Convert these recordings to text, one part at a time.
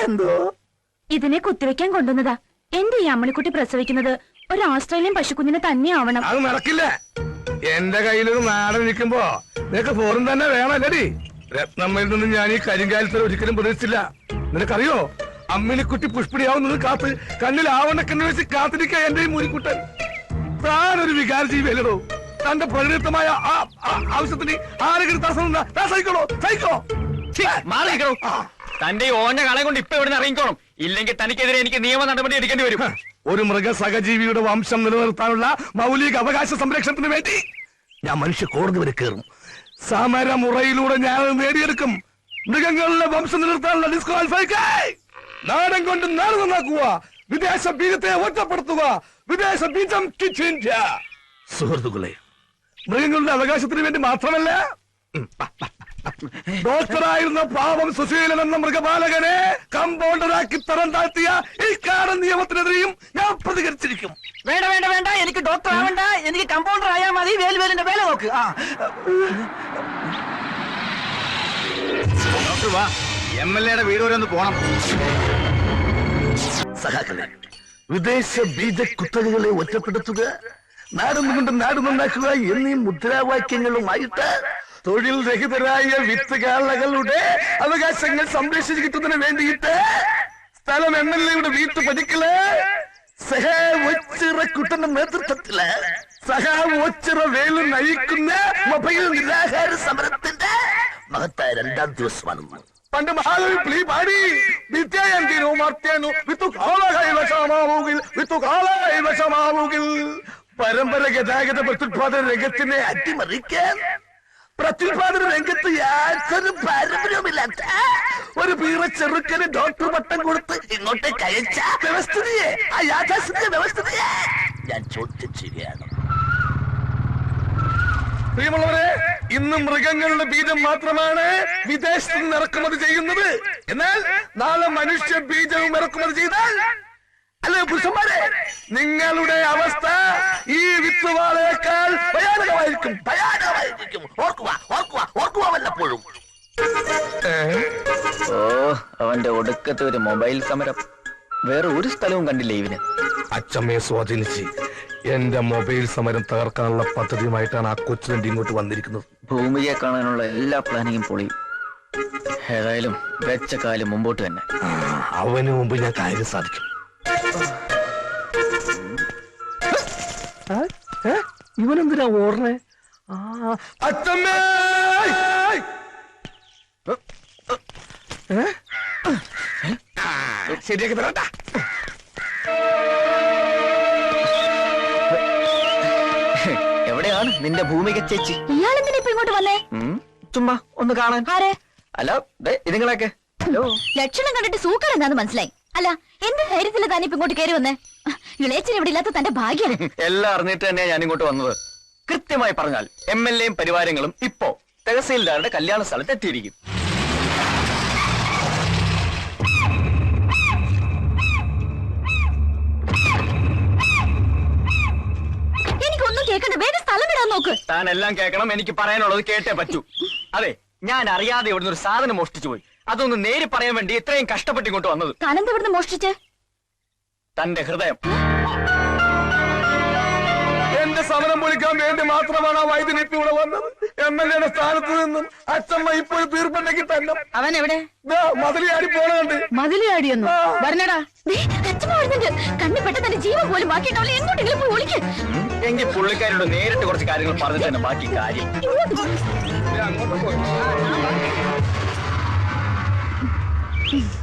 എന്തോ ഇതിനെ കുത്തിവെക്കാൻ കൊണ്ടുവന്നതാ. എന്റെ ഈ അമ്മണിക്കുട്ടി പ്രസവിക്കുന്നത് ഒരു ഓസ്ട്രേലിയൻ പശുക്കുഞ്ഞിനെ തന്നെ ആവണം. അത് നടക്കില്ല. എന്റെ കയ്യിലൊരു നാടൻ നിൽക്കുമ്പോ നിനക്ക് ഫോറും തന്നെ വേണമല്ലടി. രത്നമ്മയിൽ നിന്ന് ഞാൻ ഈ കരിങ്കാലത്തിൽ ഒരിക്കലും പ്രതീക്ഷിച്ചില്ല. നിനക്കറിയോ, അമ്മിണിക്കുട്ടി പുഷ്പിടിയാവുന്നത് കാത്ത് കണ്ണിൽ ആവണക്കെന്ന് വെച്ച് കാത്തിരിക്ക എന്റെ ഈ മുനിക്കുട്ടൻ. താനൊരു വികാര ജീവിയല്ലോ. തന്റെ പ്രകൃതമായ ആവശ്യത്തിന് ആരെങ്കിലും സഹിക്കണോ? സഹിക്കോ മാറിക്കണോ? തന്റെ ഈ ഓഞ്ഞ കളെ കൊണ്ട് ഇപ്പൊ ഇവിടെ ഇറങ്ങിക്കോണം. ഇല്ലെങ്കിൽ തനിക്കെതിരെ എനിക്ക് നിയമ നടപടി എടുക്കേണ്ടി വരും. ഒരു മൃഗ സഹജീവിയുടെ വംശം നിലനിർത്താനുള്ള മൗലിക അവകാശ സംരക്ഷണത്തിന് വേണ്ടി ഞാൻ മനുഷ്യ കോടതി വരെ കയറും. സമരമുറയിലൂടെ ഞാൻ നേടിയെടുക്കും. മൃഗങ്ങളുടെ വംശം നിലനിർത്താനുള്ള ഡിസ്ക്വാളിഫൈ. നാടൻ കൊണ്ട് നാട് നന്നാക്കുക, വിദേശ ബീജത്തെ ഒറ്റപ്പെടുത്തുക, വിദേശ ബീജം. സുഹൃത്തുക്കളെ, മൃഗങ്ങളുടെ അവകാശത്തിന് വേണ്ടി മാത്രമല്ല, ഡോക്ടറായിരുന്ന പാവം സുശീലൻ എന്ന മൃഗപാലകനെ കമ്പൗണ്ടറാക്കി തരം താഴ്ത്തിയ ഈ കാടൻ നിയമത്തിനെതിരെയും ഞാൻ പ്രതികരിച്ചിരിക്കും. വേണ്ട വേണ്ട വേണ്ട, എനിക്ക് ഡോക്ടർ ആവണ്ട, എനിക്ക് കമ്പൗണ്ടർ ആയാൽ മതി. വേലുവേലിന്റെ വേല നോക്ക്. ഡോക്ടർ വാ, MLA വീട് വരെ ഒന്ന് പോണം. സഹാക്കളെ, വിദേശ ബീജ കുത്തകകളെ ഒറ്റപ്പെടുത്തുക, നാടുകൊണ്ട് നാട് നന്നാക്കുക എന്നീ മുദ്രാവാക്യങ്ങളുമായിട്ട് തൊഴിൽ രഹിതരായ വിത്തുകാളകളുടെ അവകാശങ്ങൾ സംരക്ഷിച്ചു കിട്ടുന്നതിന് വേണ്ടിയിട്ട് സ്ഥലം MLAയുടെ വീട്ടു പതിക്കല് കുട്ടന്റെ നേതൃത്വത്തില് ഒച്ചിറ വേലു നയിക്കുന്ന മൊബൈൽ നിരാഹാര സമരത്തിന്റെ മഹത്തായ 2ാം ദിവസമാണ്. പണ്ട് മഹാകവി പ്ലീ പാടി, വിദ്യായന്തിനു മർത്യനു വിത്തുകാളകൈവശമാവുകിൽ. പരമ്പര ഗതാഗത പ്രത്യുത്പാദന രംഗത്തിനെ അട്ടിമറിക്കാൻ പ്രത്യുത്പാദന രംഗത്ത് യാതൊരു പാരമ്പര്യവുമില്ലാത്ത ഒരു പീറ ചെറുക്കന് ഡോക്ടർ പട്ടം കൊടുത്ത് ഇങ്ങോട്ടേക്ക് അയച്ച വ്യവസ്ഥിതിയെ, ആ യാഥാസ്ഥിതിക വ്യവസ്ഥിതിയെ ഞാൻ ചോദ്യം ചെയ്യുകയാണ്. പ്രിയമുള്ളവരെ, ഇന്ന് മൃഗങ്ങളുടെ ബീജം മാത്രമാണ് വിദേശത്ത് നിന്ന് ഇറക്കുമതി ചെയ്യുന്നത്. എന്നാൽ നാളെ മനുഷ്യ ബീജവും ഇറക്കുമതി ചെയ്താൽ, അല്ലെ പുരുഷന്മാരെ, നിങ്ങളുടെ അവസ്ഥ ഈ വിത്തുവാളേക്കാൾ ഭയാനകമായിരിക്കും. ഓർക്കുക വല്ലപ്പോഴും. ഓ, അവന്റെ ഒടുക്കത്തെ ഒരു മൊബൈൽ സമരം. വേറെ ഒരു സ്ഥലവും കണ്ടില്ല ഇവന്. അച്ചമ്മയെ സ്വാധീനിച്ച് എന്റെ മൊബൈൽ സമരം തകർക്കാനുള്ള പദ്ധതിയുമായിട്ടാണ് ആ കൊച്ചുതണ്ടി ഇങ്ങോട്ട് വന്നിരിക്കുന്നത്. ഭൂമിയെ കാണാനുള്ള എല്ലാ പ്ലാനിങ്ങും പൊളിയും. ഏതായാലും വെച്ച കാലം മുമ്പോട്ട് തന്നെ. അവന് മുമ്പ് ഞാൻ കാര്യം സാധിക്കും. ഇവനെന്തിനാ ഓർണേ? അച്ചമ്മേ, ശരിയാക്കി തരട്ടാ. എവിടെയാണ് നിന്റെ ഭൂമിക ചേച്ചി? ഇയാളെന്തിനാ ഇപ്പൊ ഇങ്ങോട്ട് വന്നേ? ചുമ്മാ ഒന്ന് കാണാൻ. ആരെ? അല്ല, ഇതുങ്ങളൊക്കെ ലക്ഷണം കണ്ടിട്ട് സൂക്കർ എന്താന്ന് മനസ്സിലായി. അല്ല, എന്ത് ധൈര്യത്തില് താനിപ്പോ ഇങ്ങോട്ട് കയറി വന്നേ? ഇളയച്ചൻ ഇവിടെ ഇല്ലാത്ത തന്റെ ഭാഗ്യം. എല്ലാം അറിഞ്ഞിട്ട് തന്നെയാ ഞാൻ ഇങ്ങോട്ട് വന്നത്. കൃത്യമായി പറഞ്ഞാൽ MLAയും പരിവാരങ്ങളും ഇപ്പോ തഹസീൽദാരുടെ കല്യാണ സ്ഥലത്ത് എത്തിയിരിക്കും. എനിക്കൊന്നും കേൾക്കണ്ട, വേഗം സ്ഥലം വിടാൻ നോക്ക്. താൻ എല്ലാം കേൾക്കണം, എനിക്ക് പറയാനുള്ളത് കേട്ടേ പറ്റൂ. അതെ, ഞാൻ അറിയാതെ ഇവിടുന്ന് ഒരു സാധനം മോഷ്ടിച്ചു പോയി. അതൊന്ന് നേരി പറയാൻ വേണ്ടി ഇത്രയും കഷ്ടപ്പെട്ട് ഇങ്ങോട്ട് വന്നത്. താനെന്താ ഇവിടുന്ന് മോഷ്ടിച്ച്? തന്റെ ഹൃദയം. എന്റെ സമരം പൊളിക്കാൻ വേണ്ടി മാത്രമാണ് ആ വൈദ്യുതി ഇപ്പൊ ഇവിടെ വന്നത്. MLAയുടെ സ്ഥാനത്ത് നിന്നും അച്ചമ്മ ഇപ്പോൾ തീർപ്പുണ്ടെങ്കിൽ തന്നെ അവൻ എവിടെ? മതിലിയാടി പോണുണ്ട്. മതിലിയാടിയൊന്നു വരണടാ. കണ്ണി പെട്ട തന്റെ ജീവൻ പോലും ബാക്കിയുണ്ടാവില്ല. എങ്ങോട്ടെങ്കിലും പോയി ഒളിക്ക്. എങ്കിൽ പുള്ളിക്കാരോട് നേരിട്ട് കുറച്ച് കാര്യങ്ങൾ പറഞ്ഞിട്ട് തന്നെ ബാക്കി കാര്യം.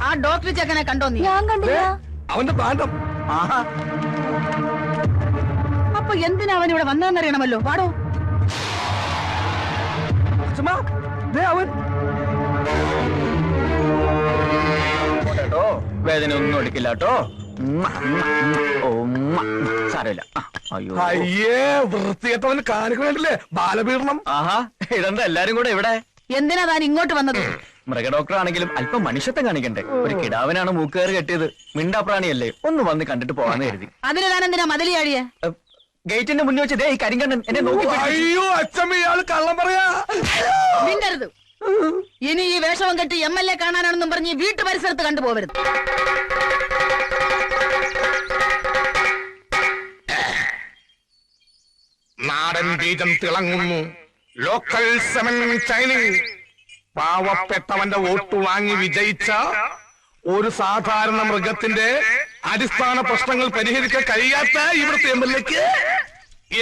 ആ ഡോക്ടർ ചെക്കനെ കണ്ടോ നീ? ഞാൻ കണ്ടില്ല. അവന്റെ പാണ്ഡം. അപ്പൊ എന്തിനാ അവൻ ഇവിടെ വന്നതെന്നറിയണമല്ലോ. പാടോ. കേട്ടോ, വേദന ഒന്നും എടുക്കില്ല കേട്ടോ. സാരമില്ല. അയ്യേ, വൃത്തികെട്ടവന് കാണിക്ക് വേണ്ടില്ലേ ബാലപീഡനം. ആഹാ, ഇതെന്താ എല്ലാരും കൂടെ ഇവിടെ? എന്തിനാ താൻ ഇങ്ങോട്ട് വന്നത്? മൃഗഡോക്ടർ ആണെങ്കിലും അല്പം മനുഷ്യത്വം കാണിക്കണ്ടേ? ഒരു കിടാവിനാണ് മൂക്കേറ് കെട്ടിയത്. മിണ്ടാപ്രാണിയല്ലേ, ഒന്ന് വന്ന് കണ്ടിട്ട് പോകാന്ന് കരുതി. അതിന് താൻ എന്തിനാ മതിലിയാടിയെ? ഗേറ്റിന്റെ മുന്നിൽ വെച്ച് ഈ കരിങ്കണ്ണൻ എന്നെ നോക്കി. അയ്യോ അച്ഛമ്മ, ഇയാള് കള്ളം പറയാ. മിണ്ടരുത്. ഇനി ഈ വേഷവും കെട്ടി MLA കാണാനാണെന്നും പറഞ്ഞ് വീട്ടു പരിസരത്ത് കണ്ടുപോകരുത്. നാടൻ ബീജം തിളങ്ങുന്നു. Local seven shining. പാവപ്പെട്ടവന്റെ വോട്ട് വാങ്ങി വിജയിച്ച ഒരു സാധാരണ മൃഗത്തിന്റെ അടിസ്ഥാന പ്രശ്നങ്ങൾ പരിഹരിക്കാൻ കഴിയാത്ത ഇവിടുത്തെ MLAക്ക്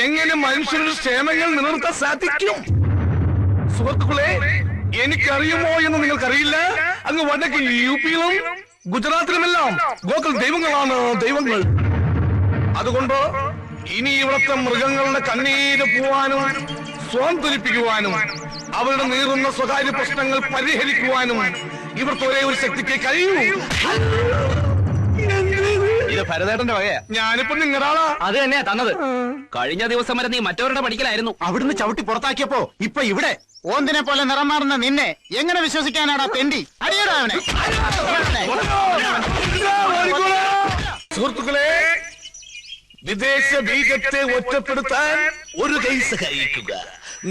എങ്ങനെ മനുഷ്യരുടെ ക്ഷേമങ്ങൾ നിലനിർത്താൻ സാധിക്കും? സുഹൃത്തുക്കളെ, എനിക്കറിയുമോ എന്ന് നിങ്ങൾക്കറിയില്ല. അങ്ങ് വടക്ക് UP-യിലും ഗുജറാത്തിലുമെല്ലാം ഗോകുൽ ദൈവങ്ങളാണ് ദൈവങ്ങൾ. അതുകൊണ്ട് ഇനി ഇവിടുത്തെ മൃഗങ്ങളുടെ കണ്ണീര് പോവാനും സ്വാന്തരിപ്പിക്കുവാനും അവരുടെ നീറുന്ന സ്വകാര്യ പ്രശ്നങ്ങൾ പരിഹരിക്കുവാനും ഇവിടുത്തെ ഒരേ ഒരു ശക്തിക്ക് കഴിയൂ. ഇത് ഭരതേട്ടന്റെ വകയാ. ഞാനിപ്പോ നിങ്ങളുടെ ആളാ. അത് തന്നെയാ തന്നത്. കഴിഞ്ഞ ദിവസം വരെ നീ മറ്റവരുടെ പഠിക്കലായിരുന്നു. അവിടുന്ന് ചവിട്ടി പുറത്താക്കിയപ്പോ ഇപ്പൊ ഇവിടെ ഓന്തിനെ പോലെ നിറം മാറുന്ന നിന്നെ എങ്ങനെ വിശ്വസിക്കാനാടാ തെണ്ടി? അടിയടാ അവനെ. സുഹൃത്തുക്കളെ, വിദേശ ബീജത്തെ ഒറ്റപ്പെടുത്താൻ ഒരു കൈ സഹായിക്കുക,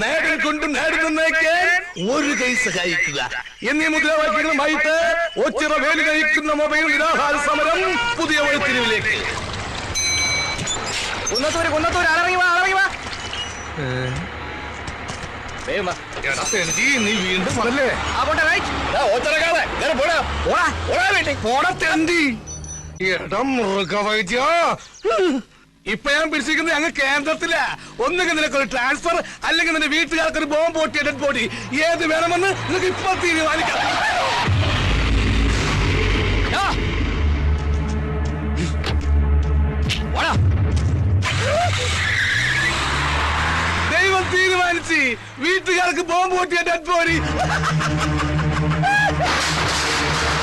നാടിൽ കൊണ്ട് നാട് നന്നാക്കാൻ ഒരു കൈ സഹായിക്കുക എന്നീ മുദ്രാവാക്യങ്ങളുമായിട്ട് ഒച്ചിറ വേലി കഴിക്കുന്ന മൊബൈൽ നിരാഹാര സമരം പുതിയ വഴിത്തിരിവിലേക്ക്. നീ വീണ്ടും പറഞ്ഞേ മൃഗവൈദ്യ. ഇപ്പൊ ഞാൻ പിടിച്ചിരിക്കുന്നത് അങ്ങ് കേന്ദ്രത്തില. ഒന്നുകിൽ നിനക്കൊരു ട്രാൻസ്ഫർ, അല്ലെങ്കിൽ നിന്റെ വീട്ടുകാർക്കൊരു ബോംബ് പൊട്ടിയ ഡെഡ് ബോഡി. ഏത് വേണമെന്ന് നിനക്ക് ഇപ്പൊ തീരുമാനിക്കാം. ദൈവം തീരുമാനിച്ച് വീട്ടുകാർക്ക് ബോംബ് പൊട്ടിയ ഡെഡ് ബോഡി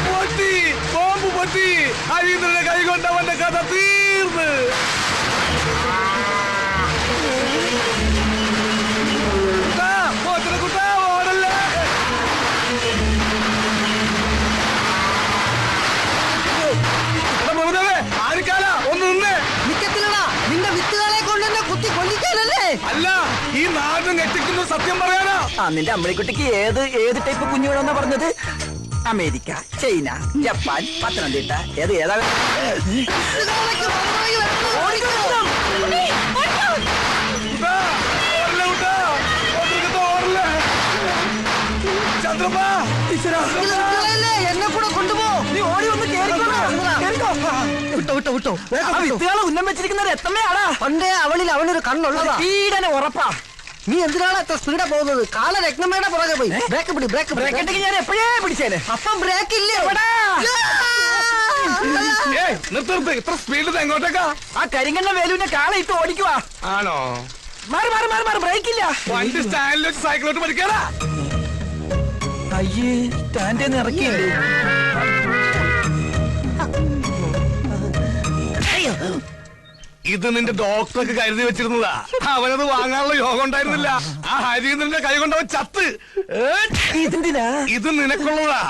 പൊട്ടി. ബോംബ് പൊട്ടി. ഹരീന്ദ്രന്റെ കൈ കൊണ്ടവന്റെ കഥ തീർന്ന്. കുട്ടാ ഓടല്ലേ. ആരിക്കാല ഒന്ന് നിന്നേ. നിന്റെ വിത്തുകളെ കൊണ്ടുവന്ന കുത്തി കൊല്ലിക്കാനല്ലേ? അല്ല, ഈ നാട് ഞെട്ടിക്കുന്ന സത്യം പറയാനാ. നിന്റെ അമ്മളിക്കുട്ടിക്ക് ഏത് ടൈപ്പ് കുഞ്ഞുങ്ങളെന്നാ പറഞ്ഞത്? അമേരിക്ക, ചൈന, ജപ്പാൻ, പത്തനംതിട്ട, ഏതാ? ചന്ദ്രപ്പാ, എന്നെ കൂടെ കൊണ്ടുപോ. നീ ഓടി ഒന്ന് വിട്ടോ. വിത്തുകളെ ഉന്നം വെച്ചിരിക്കുന്ന എത്തമ്മയാടാ. പണ്ടേ അവനൊരു കണ്ണുള്ളതാ. സ്പീഡനെ ഉറപ്പാ. നീ എന്തിനാണ് എത്ര സ്പീഡാ പോകുന്നത്? കാല രത്നമ്മയുടെ പുറകെ പോയി. ബ്രേക്ക് ഞാൻ എപ്പോഴേ പിടിച്ചേനെ. അപ്പം ബ്രേക്ക് ഇല്ലേ? നിർത്ത്. ഇത്ര സ്പീഡിൽ എങ്ങോട്ടേക്കാ? ആ കരിങ്കണ്ണ വേലുവിന്റെ കാല ഇട്ട് ഓടിക്കുവാ. ആണോ? മാറി ബ്രേക്ക് ഇല്ല. വണ്ടി സ്റ്റാൻഡിൽ വെച്ച് സൈക്കിളോട്ട് പഠിക്കാറാ. അയ്യേ, സ്റ്റാൻഡിൽ ഇറക്കിയില്ലേ? ഇത് നിന്റെ ഡോക്ടർക്ക് കരുതി വെച്ചിരുന്നതാ. അവനത് വാങ്ങാനുള്ള യോഗം ഉണ്ടായിരുന്നില്ല. ആ ഹരീന്ദ്രന്റെ കൈ കൊണ്ടവൻ ചത്ത്. ഇതെന്തിനാ? ഇത് നിനക്കുള്ളതാ.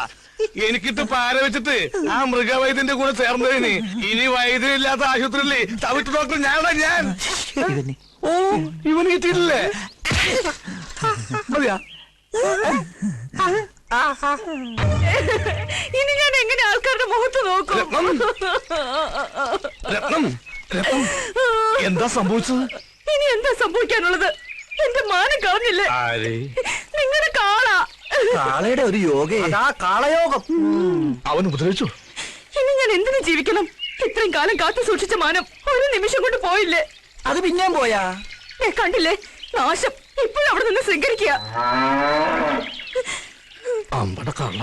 എനിക്കിട്ട് പാര വെച്ചിട്ട് ആ മൃഗവൈദ്യന്റെ കൂടെ ചേർന്നതിന് ഇനി വൈദ്യമില്ലാത്ത ആശുപത്രിയില്ലേ തവിട്ട് ഡോക്ടർ ഞാൻ. ഓ, ഇവന് കിട്ടിയിട്ടില്ലേ? മതിയാ. ഇനി ഞാൻ എങ്ങനെ ആൾക്കാരുടെ മുഖത്ത് നോക്കും? രത്നം, എന്താ സംഭവിച്ചത്? ഇനി എന്താ സംഭവിക്കാനുള്ളത്? എന്റെ മാനം കളഞ്ഞില്ലേ നിങ്ങളുടെ കാളാ? കാളയുടെ ഒരു യോഗ, കാളയോഗം. അവൻ ഉപദ്രവിച്ചു. ഇനി ഞാൻ എന്തിനു ജീവിക്കണം? ഇത്രയും കാലം കാത്തു സൂക്ഷിച്ച മാനം ഒരു നിമിഷം കൊണ്ട് പോയില്ലേ? അത് പിന്നെയും പോയാ? കണ്ടില്ലേ നാശം. ഇപ്പോഴും അവിടെ നിന്ന് സ്വീകരിക്കുക. അമ്പട കള്ള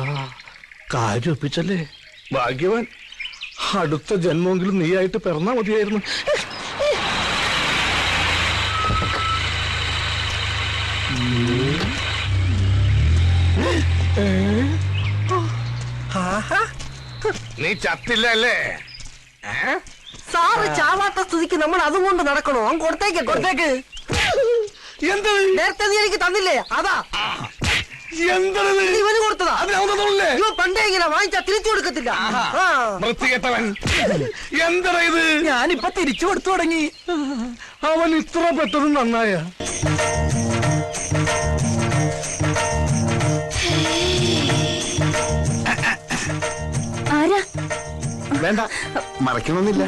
കാര്യം ഒപ്പിച്ചല്ലേ. ഭാഗ്യവാൻ. അടുത്ത ജന്മമെങ്കിലും നീയായിട്ട് പിറന്നാ മതിയായിരുന്നു. നീ ചത്തില്ല അല്ലേ? സാറ് ചാവാത്ത സ്ഥിതിക്ക് നമ്മൾ അതും കൊണ്ട് നടക്കണോ? കൊടുത്തേക്ക്. എന്താ നേരത്തെ നീ എനിക്ക് തന്നില്ലേ? അതാ എന്തത്? ഇവന് കൊടുത്തതാ. അതിനവന്നല്ലേ ഇവ പണ്ടേ ഇങ്ങനെ വാങ്ങിച്ചാ തിരിച്ചു കൊടുക്കത്തില്ല. വൃത്തികെട്ടവൻ. എന്താ ഇത്? ഞാനിപ്പൊ തിരിച്ചു കൊടുത്തു തുടങ്ങി. അവൻ ഇത്ര പെട്ടതും നന്നായ വേണ്ട, മറക്കണമെന്നില്ല.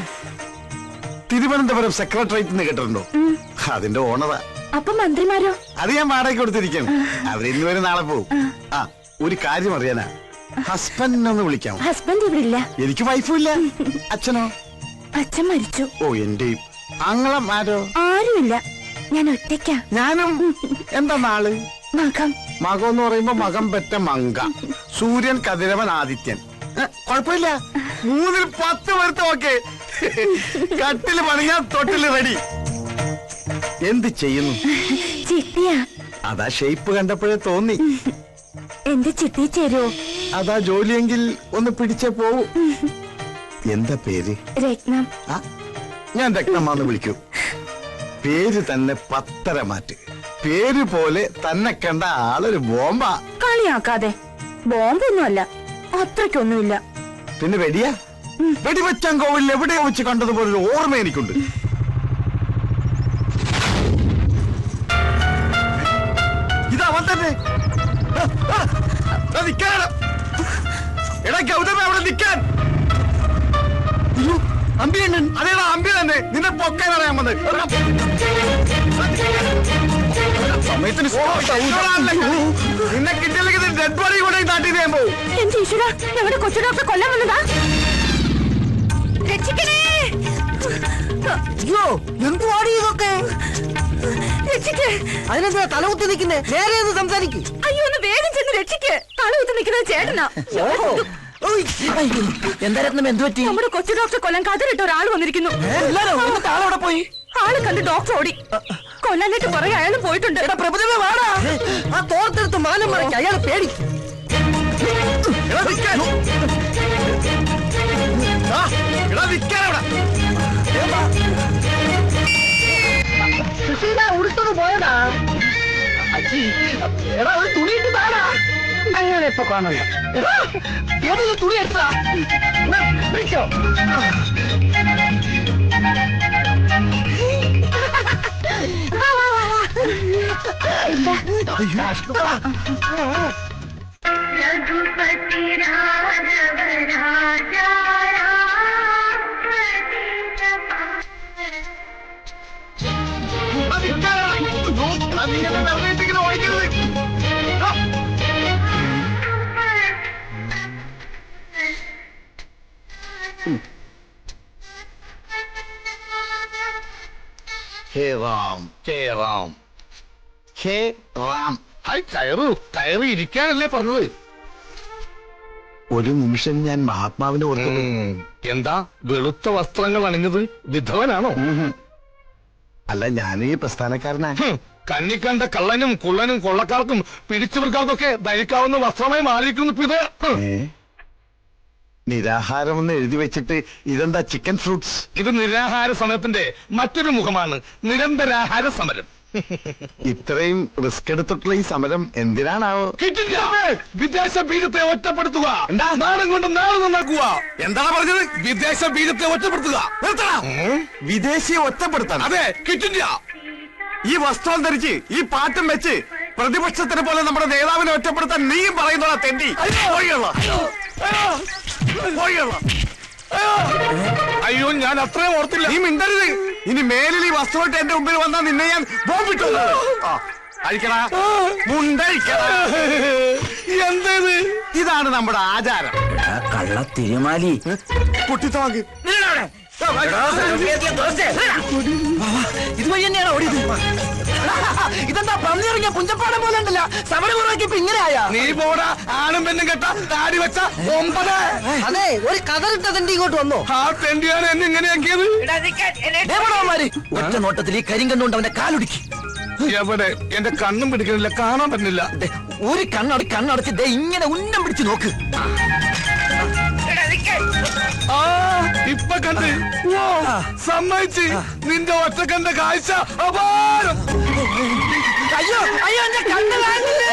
തിരുവനന്തപുരം സെക്രട്ടേറിയറ്റ് എന്ന് കേട്ടിട്ടുണ്ടോ? അതിന്റെ ഓണറാ. അപ്പൊ മന്ത്രിമാരോ? അത് ഞാൻ വാടകയ്ക്ക് കൊടുത്തിരിക്കണം. അവരിന്ന് വരെ നാളെ പോവും. ആ, ഒരു കാര്യം അറിയാനാ, ഹസ്ബൻഡിനൊന്ന് വിളിക്കാം. ഹസ്ബൻഡ് ഇവിടെ ഇല്ല. എനിക്ക് വൈഫും ഇല്ല. അച്ഛനോ? അച്ഛൻ മരിച്ചു. ഓ, എന്റെ ആങ്ങളും ആരോ? ആരുമില്ല, ഞാൻ ഒറ്റയ്ക്കാ. ഞാനും. എന്താ നാള്? മകം. മകം എന്ന് പറയുമ്പോ മകം പെറ്റ മങ്ക. സൂര്യൻ, കതിരവൻ, ആദിത്യൻ. കുഴപ്പമില്ല, 3-ൽ 10 വരുത്ത. ഓക്കെ, കട്ടില് പണിഞ്ഞാ തൊട്ടില് റെഡി. എന്ത് ചെയ്യുന്നു? ചിട്ടിയാ. അതാ ഷേപ്പ് കണ്ടപ്പോഴേ തോന്നി. എന്റെ ചിട്ടി ചേരുവോ? അതാ ജോലിയെങ്കിൽ ഒന്ന് പിടിച്ചേ പോവൂ. എന്താ പേര്? രത്നം. ആ, ഞാൻ രത്നമാന്ന് വിളിക്കൂ. പേര് തന്നെ 10 മാറ്റ്. പേര് പോലെ തന്നെ കണ്ട ആളൊരു ബോംബാ. കളിയാക്കാതെ. ബോംബൊന്നുമല്ല, അത്രയ്ക്കൊന്നുമില്ല. പിന്നെ വെടിയാ? വെടിവെച്ചാൻ കോവിലിൽ എവിടെയോ വെച്ച് കണ്ടതുപോലൊരു ഓർമ്മ എനിക്കുണ്ട്. ഇതവൻ തന്നെ. എടാ ഗൗതമ, അവിടെ നിൽക്കാൻ. അമ്പിയണ്ണൻ. അതേടാ, അമ്പി തന്നെ. നിന്നെ പൊക്കാൻ അറിയാൻ വന്നത്. സമയത്തിന് നിന്നെ കിട്ടിയില്ലെങ്കിൽ ഡെഡ് ബോഡി കൂടെ നാട്ടിൽ ഞാൻ പോകും. എന്റെ ഈശ്വര, ഞങ്ങളുടെ കൊച്ചു ഡോക്ടറെ കൊല്ലാൻ വന്നതാ. രക്ഷിക്കണേ. അയ്യോ, എന്തുവാടി ഇതൊക്കെ? രക്ഷിക്ക്. അതിനെന്താ തലകുത്തി നിൽക്കുന്നേ? നേരെ ഒന്ന് സംസാരിക്കും. അയ്യോ, ഒന്ന് വേഗം ചെന്ന് രക്ഷിക്ക്. തലകുത്തി നിൽക്കുന്നത് ചേട്ടനാ. എന്താ രത്നം, എന്ത് പറ്റി? നമ്മുടെ കൊച്ചു ഡോക്ടറെ കൊല്ലാൻ കതിരിട്ട ഒരാൾ വന്നിരിക്കുന്നു. ആളവിടെ പോയി. ആള് കണ്ട് ഡോക്ടർ ഓടി. കൊല്ലാനായിട്ട് പുറകെ അയാൾ പോയിട്ടുണ്ട്. പ്രഭുദേവ വാടാ. ആ തോർത്തെടുത്ത് മാനം മറയ്ക്ക്, അയാൾ പേടി. ഉടുത്തൊന്ന് പോയതാ. എടാ, ഒരു തുണിയിട്ട് താടാ. അങ്ങനെ ഇപ്പൊ കാണണ്ട. ഏതൊരു തുണി എടുത്താ? പിടിച്ചോ. रघुपति राघव राजा ഹേ റാം, ഹേ റാം, ഹേ റാം. കയറി ഇരിക്കാനല്ലേ പറഞ്ഞത്? ഒരു നിമിഷം ഞാൻ മഹാത്മാവിനെ ഓർത്തു. എന്താ വെളുത്ത വസ്ത്രങ്ങൾ അണിഞ്ഞത്? വിധവനാണോ? അല്ല, ഞാൻ ഈ പ്രസ്ഥാനക്കാരനാ. കണ്ണിക്കണ്ട കള്ളനും കുള്ളനും കൊള്ളക്കാർക്കും പിടിച്ചവർക്കാർക്കൊക്കെ ധരിക്കാവുന്ന വസ്ത്രമായി മാറിയിരിക്കുന്നു ഇത്. നിരാഹാരം എന്ന് എഴുതി വെച്ചിട്ട് ഇതെന്താ ചിക്കൻ ഫ്രൂട്ട്സ്? ഇത് നിരാഹാര സമരത്തിന്റെ മറ്റൊരു മുഖമാണ്, നിരന്തരാഹാര സമരം. ഇത്രയും റിസ്ക് എടുത്തിട്ടുള്ള ഈ സമരം എന്തിനാണാവോ? കിട്ടില്ല. വിദേശ ബീജത്തെ ഒറ്റപ്പെടുത്തുക, നാടും കൊണ്ട് നാട് നന്നാക്കുക. എന്താണ് പറഞ്ഞത്? വിദേശ ബീജത്തെ ഒറ്റപ്പെടുത്തുക. വിദേശിയെ ഒറ്റപ്പെടുത്താൻ? അതെ, കിട്ടില്ല. ഈ വസ്ത്രം ധരിച്ച് ഈ പാട്ടും വെച്ച് പ്രതിപക്ഷത്തിനെ പോലെ നമ്മുടെ നേതാവിനെ ഒറ്റപ്പെടുത്താൻ നീയും പറയുന്നോളാ തെണ്ടി. അയ്യോ, ഞാൻ അത്രയും ഓർത്തില്ല. നീ മിണ്ടരുത്. ഇനി മേലിൽ ഈ വസ്ത്രമായിട്ട് എന്റെ മുമ്പിൽ വന്നാൽ നിന്നെ ഞാൻ ബോംബിട്ടു. അഴിക്കടാ, മുണ്ടഴിക്കടാ. എന്തേത്? ഇതാണ് നമ്മുടെ ആചാരം. കള്ള തിരുമാലി. കുട്ടിത്തോക്ക് ഇതുവഴി തന്നെയാണ് ഓടിയത്. ഇതെന്താ പന്നിയിറങ്ങിയ പുഞ്ചപ്പാടം പോലെ ഉണ്ടല്ലോ. സമരമുറക്കി ഇപ്പൊ ഇങ്ങനെയായ. നീ പോടാ, ആണും പെണ്ണും കെട്ട താടി വെച്ച 9. അതെ, ഒരു കതറിട്ട തെണ്ടി ഇങ്ങോട്ട് വന്നോ. ആ തെണ്ടിയാണ് എന്നെ ഇങ്ങനെയാക്കിയത്. ഒറ്റ നോട്ടത്തിൽ ഈ കരിങ്കണ്ണുകൊണ്ട് അവന്റെ കാലൊടുക്കി. എവിടെ? എന്റെ കണ്ണും പിടിക്കണില്ല, കാണാൻ പറ്റുന്നില്ല. ഒരു കണ്ണടച്ച് ദേ ഇങ്ങനെ ഉന്നം പിടിച്ച് നോക്ക്. ഇപ്പൊ കണ്ട് സമ്മതിച്ച്. നിന്റെ ഒറ്റ കണ്ട കാഴ്ച അപാരം. അയ്യോ അയ്യോ, എന്റെ കണ്ണ് കാണില്ല.